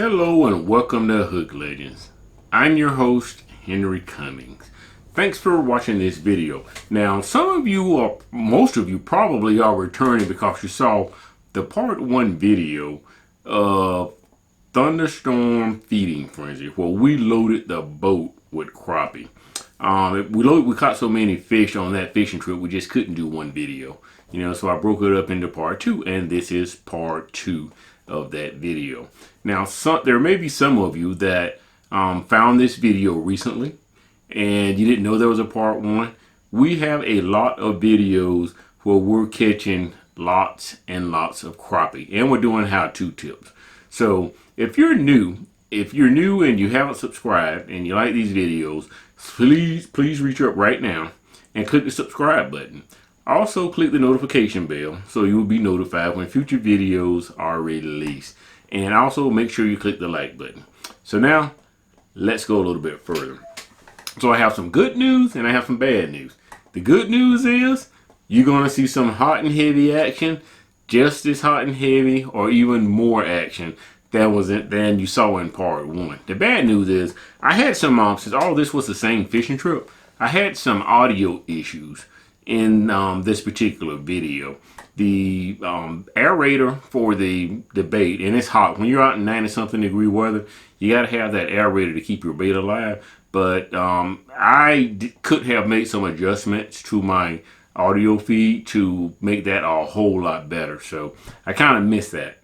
Hello and welcome to Hook Legends. I'm your host, Henry Cummings. Thanks for watching this video. Now, some of you, or most of you, probably are returning because you saw the part 1 video of Thunderstorm Feeding Frenzy, where we loaded the boat with crappie. We caught so many fish on that fishing trip, we just couldn't do one video. So I broke it up into part 2, and this is part 2 of that video. Now, there may be some of you that found this video recently and you didn't know there was a part 1. We have a lot of videos where we're catching lots and lots of crappie, and we're doing how-to tips. So if you're new and you haven't subscribed and you like these videos, please reach up right now and click the subscribe button. Also click the notification bell so you will be notified when future videos are released. And also make sure you click the like button. So now, let's go a little bit further. So I have some good news and I have some bad news. The good news is you're going to see some hot and heavy action, just as hot and heavy or even more action than you saw in part 1. The bad news is I had some, since all this was the same fishing trip, I had some audio issues in this particular video. The aerator for the bait, and it's hot. When you're out in 90-something degree weather, you got to have that aerator to keep your bait alive. But could have made some adjustments to my audio feed to make that a whole lot better. So I kind of missed that.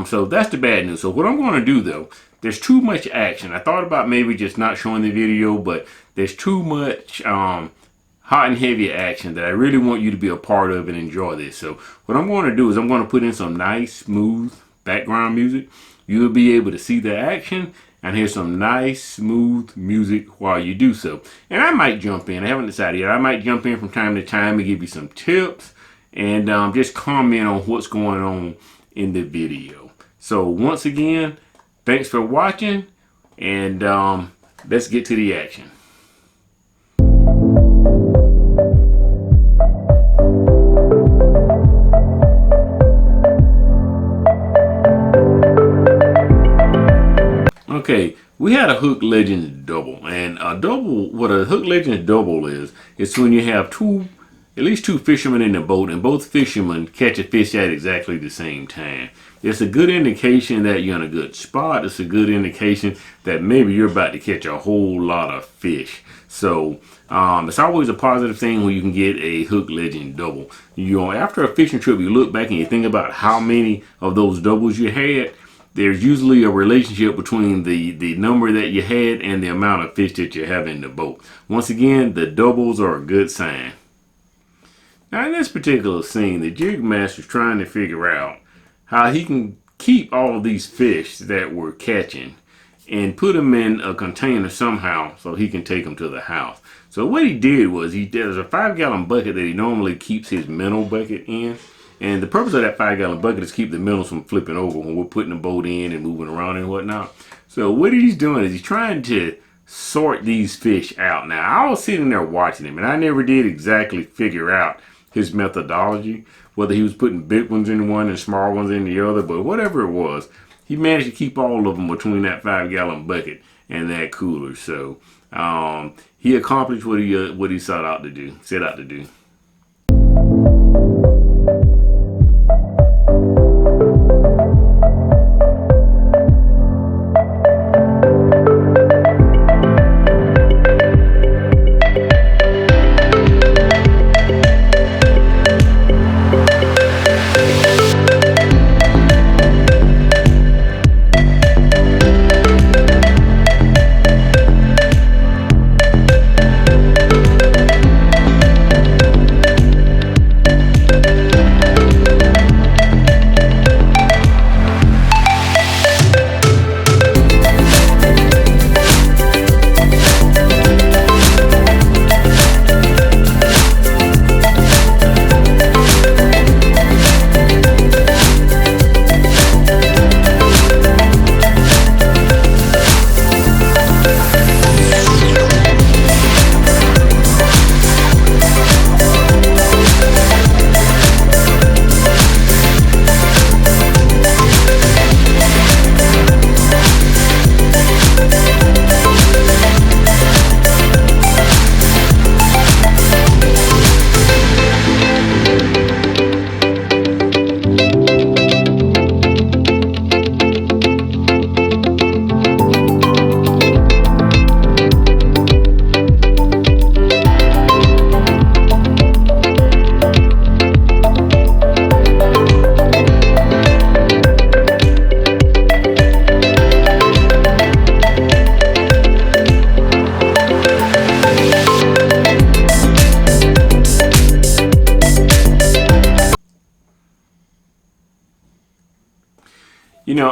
So that's the bad news. So what I'm going to do, though, there's too much action. I thought about maybe just not showing the video, but there's too much hot and heavy action that I really want you to be a part of and enjoy this. So what I'm going to do is I'm going to put in some nice, smooth background music. You'll be able to see the action and hear some nice, smooth music while you do so. And I might jump in. I haven't decided yet. I might jump in from time to time to give you some tips and just comment on what's going on in the video. So once again, thanks for watching, and let's get to the action. Okay, we had a Hook Legends double, and what a Hook Legends double is when you have at least two fishermen in the boat, and both fishermen catch a fish at exactly the same time. It's a good indication that you're in a good spot. It's a good indication that maybe you're about to catch a whole lot of fish. So it's always a positive thing when you can get a Hook Legend double. After a fishing trip, you look back and you think about how many of those doubles you had. There's usually a relationship between the number that you had and the amount of fish that you have in the boat. Once again, the doubles are a good sign. Now in this particular scene, the jig master is trying to figure out how he can keep all of these fish that we're catching and put them in a container somehow so he can take them to the house. So what he did was there's a 5-gallon bucket that he normally keeps his minnow bucket in. And the purpose of that 5-gallon bucket is to keep the minnows from flipping over when we're putting the boat in and moving around and whatnot. So what he's doing is he's trying to sort these fish out. Now, I was sitting there watching him, and I never did exactly figure out his methodology, whether he was putting big ones in one and small ones in the other, but whatever it was, he managed to keep all of them between that 5-gallon bucket and that cooler. So he accomplished what he set out to do.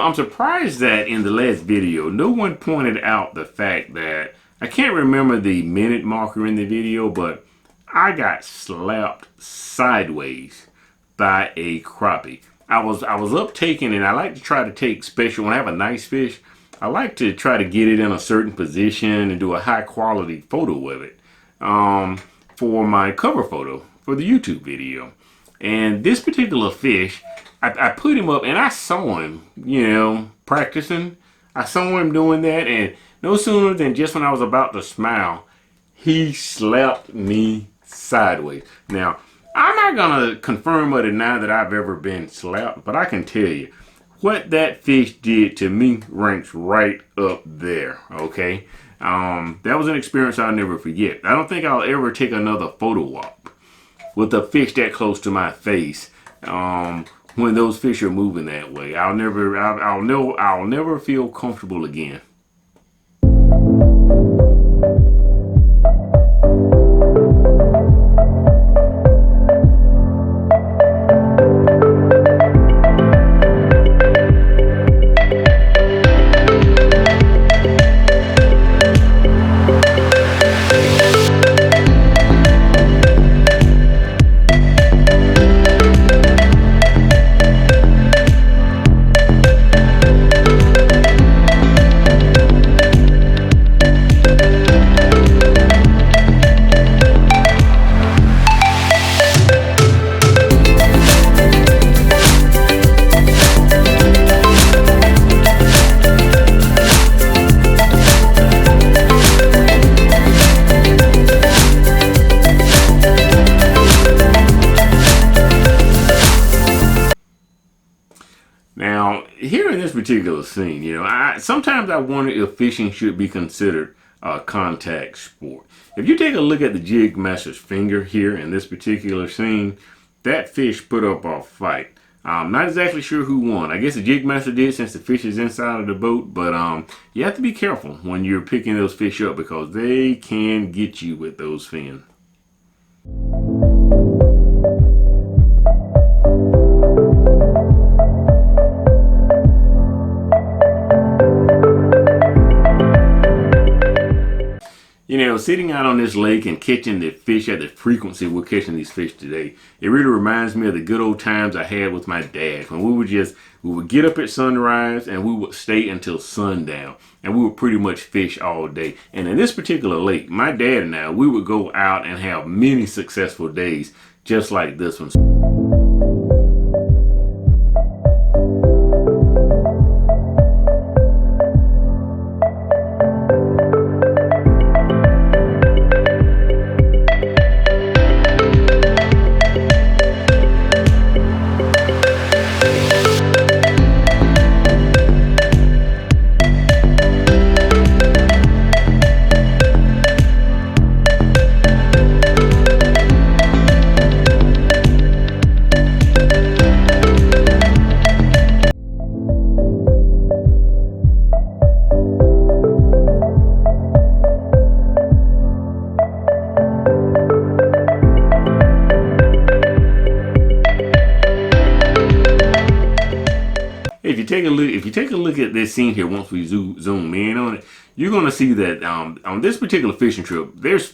I'm surprised that in the last video, no one pointed out the fact that, I can't remember the minute marker in the video, but I got slapped sideways by a crappie. I was up taking, and I like to try to take special, when I have a nice fish, I like to try to get it in a certain position and do a high quality photo of it for my cover photo for the YouTube video. And this particular fish, I put him up and I saw him, you know, practicing. I saw him doing that, and no sooner than just when I was about to smile, he slapped me sideways. Now, I'm not going to confirm or deny that I've ever been slapped, but I can tell you, what that fish did to me ranks right up there, okay? That was an experience I'll never forget. I don't think I'll ever take another photo op with a fish that close to my face when those fish are moving that way. I'll never feel comfortable again. Now, here in this particular scene, you know, sometimes I wonder if fishing should be considered a contact sport. If you take a look at the jig master's finger here in this particular scene, that fish put up a fight. I'm not exactly sure who won. I guess the jig master did, since the fish is inside of the boat, but you have to be careful when you're picking those fish up because they can get you with those fins. You know, sitting out on this lake and catching the fish at the frequency we're catching these fish today, it really reminds me of the good old times I had with my dad when we would get up at sunrise and we would stay until sundown, and we would pretty much fish all day. And in this particular lake, my dad and I, we would go out and have many successful days just like this one. If you take a look at this scene here, once we zoom in on it, you're going to see that on this particular fishing trip, there's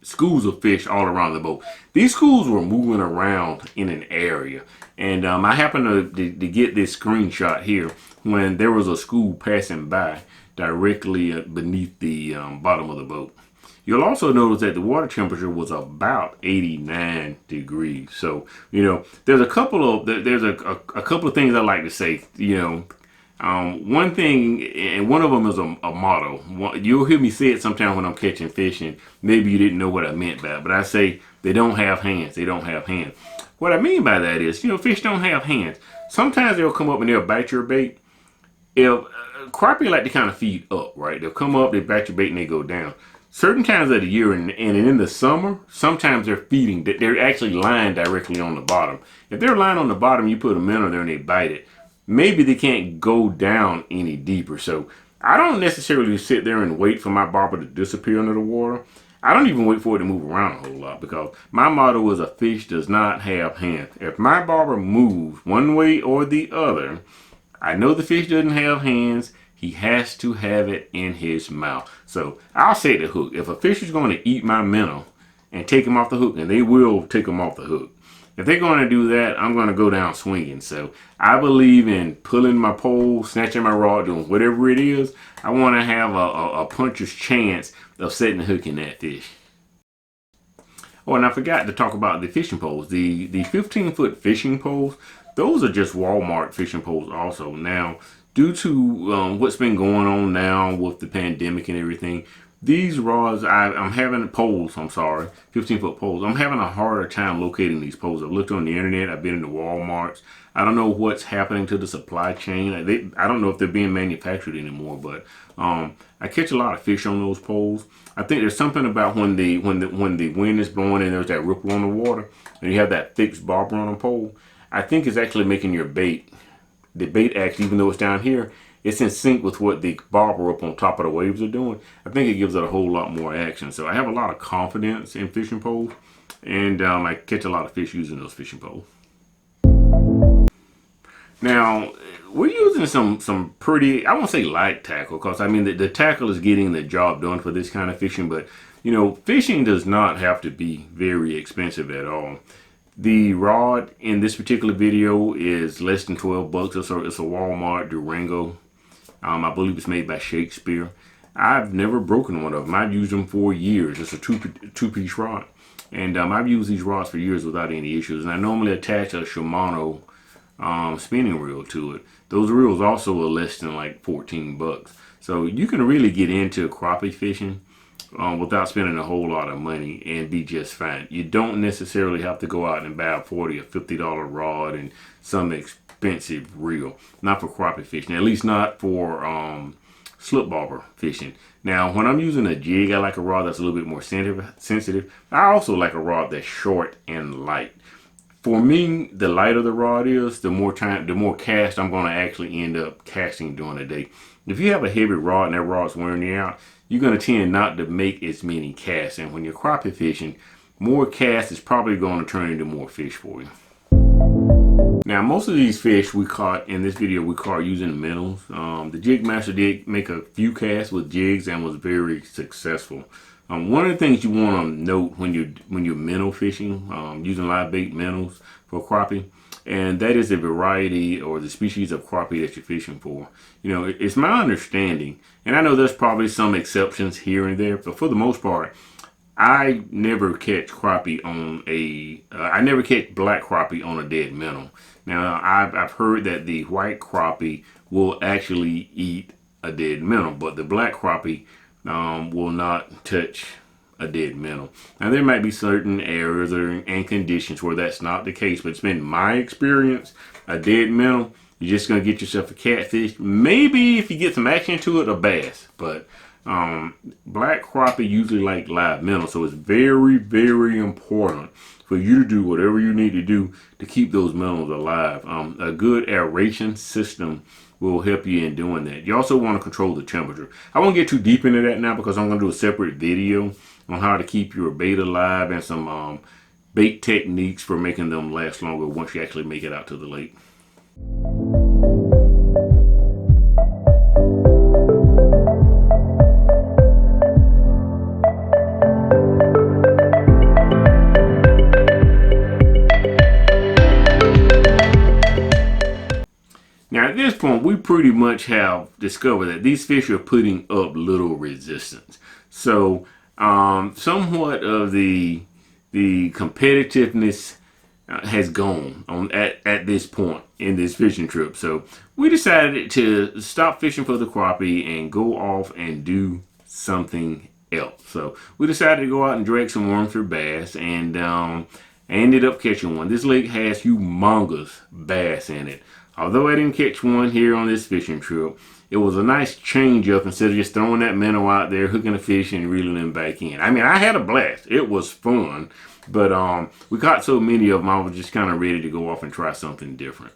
schools of fish all around the boat. These schools were moving around in an area, and I happened to get this screenshot here when there was a school passing by directly beneath the bottom of the boat. You'll also notice that the water temperature was about 89 degrees. So, you know, there's a couple of things I like to say. You know, one thing, and one of them is a motto. You'll hear me say it sometime when I'm catching fish, and maybe you didn't know what I meant by it, but I say they don't have hands. They don't have hands. What I mean by that is, you know, fish don't have hands. Sometimes they'll come up and they'll bite your bait. If crappie like to kind of feed up, right? They'll come up, they bite your bait, and they go down. Certain times of the year, and in the summer, sometimes they're feeding. They're actually lying directly on the bottom. If they're lying on the bottom, you put a minnow there and they bite it. Maybe they can't go down any deeper. So I don't necessarily sit there and wait for my barber to disappear under the water. I don't even wait for it to move around a whole lot, because my motto is a fish does not have hands. If my barber moves one way or the other, I know the fish doesn't have hands. He has to have it in his mouth. So I'll set the hook. If a fish is going to eat my minnow and take him off the hook, and they will take him off the hook. If they're going to do that, I'm going to go down swinging. So I believe in pulling my pole, snatching my rod, doing whatever it is. I want to have a puncher's chance of setting the hook in that fish. Oh, and I forgot to talk about the fishing poles. The 15-foot fishing poles, those are just Walmart fishing poles also. Now, due to what's been going on now with the pandemic and everything, these rods, I'm having poles, 15-foot poles. I'm having a harder time locating these poles. I've looked on the internet. I've been into Walmarts. I don't know what's happening to the supply chain. I don't know if they're being manufactured anymore, but I catch a lot of fish on those poles. I think there's something about when the wind is blowing and there's that ripple on the water, and you have that fixed bobber on a pole. I think it's actually making your bait, the bait actually, even though it's down here, it's in sync with what the bobber up on top of the waves are doing. I think it gives it a whole lot more action. So I have a lot of confidence in fishing poles, and I catch a lot of fish using those fishing poles. Now, we're using some pretty, I won't say light tackle, because I mean the tackle is getting the job done for this kind of fishing, but you know, fishing does not have to be very expensive at all. The rod in this particular video is less than 12 bucks. It's a Walmart Durango. I believe it's made by Shakespeare. I've never broken one of them. I've used them for years. It's a two-piece rod. And I've used these rods for years without any issues. And I normally attach a Shimano spinning reel to it. Those reels also are less than like 14 bucks. So you can really get into crappie fishing without spending a whole lot of money and be just fine. You don't necessarily have to go out and buy a $40 or $50 rod and some expensive reel. Not for crappie fishing, at least not for slip bobber fishing. Now, when I'm using a jig, I like a rod that's a little bit more sensitive. I also like a rod that's short and light. For me, the lighter the rod is, the more cast I'm going to actually end up casting during the day. If you have a heavy rod and that rod's wearing you out, you're going to tend not to make as many casts. And when you're crappie fishing, more casts is probably going to turn into more fish for you. Now, most of these fish we caught in this video, we caught using minnows. The jig master did make a few casts with jigs and was very successful. One of the things you want to note when you're minnow fishing, using live bait minnows for crappie, and that is the variety or the species of crappie that you're fishing for. You know, it's my understanding, and I know there's probably some exceptions here and there, but for the most part, I never catch crappie on I never catch black crappie on a dead minnow. Now, I've heard that the white crappie will actually eat a dead minnow, but the black crappie will not touch a dead minnow. Now, there might be certain areas and conditions where that's not the case, but it's been my experience, a dead minnow, you're just going to get yourself a catfish. Maybe if you get some action to it, a bass. But black crappie usually like live minnow, so it's very, very important for you to do whatever you need to do to keep those minnows alive. A good aeration system will help you in doing that. You also want to control the temperature. I won't get too deep into that now because I'm going to do a separate video on how to keep your bait alive and some bait techniques for making them last longer once you actually make it out to the lake. Now at this point, we pretty much have discovered that these fish are putting up little resistance. So somewhat of the competitiveness has gone on at this point in this fishing trip. So we decided to stop fishing for the crappie and go off and do something else. So we decided to go out and drag some worms for bass, and I ended up catching one. This lake has humongous bass in it. Although I didn't catch one here on this fishing trip, it was a nice change up instead of just throwing that minnow out there, hooking a fish and reeling them back in. I mean, I had a blast. It was fun, but we caught so many of them, I was just kind of ready to go off and try something different.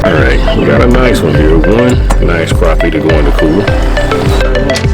Alright, we got a nice nice one here. One nice crappie to go in the cooler.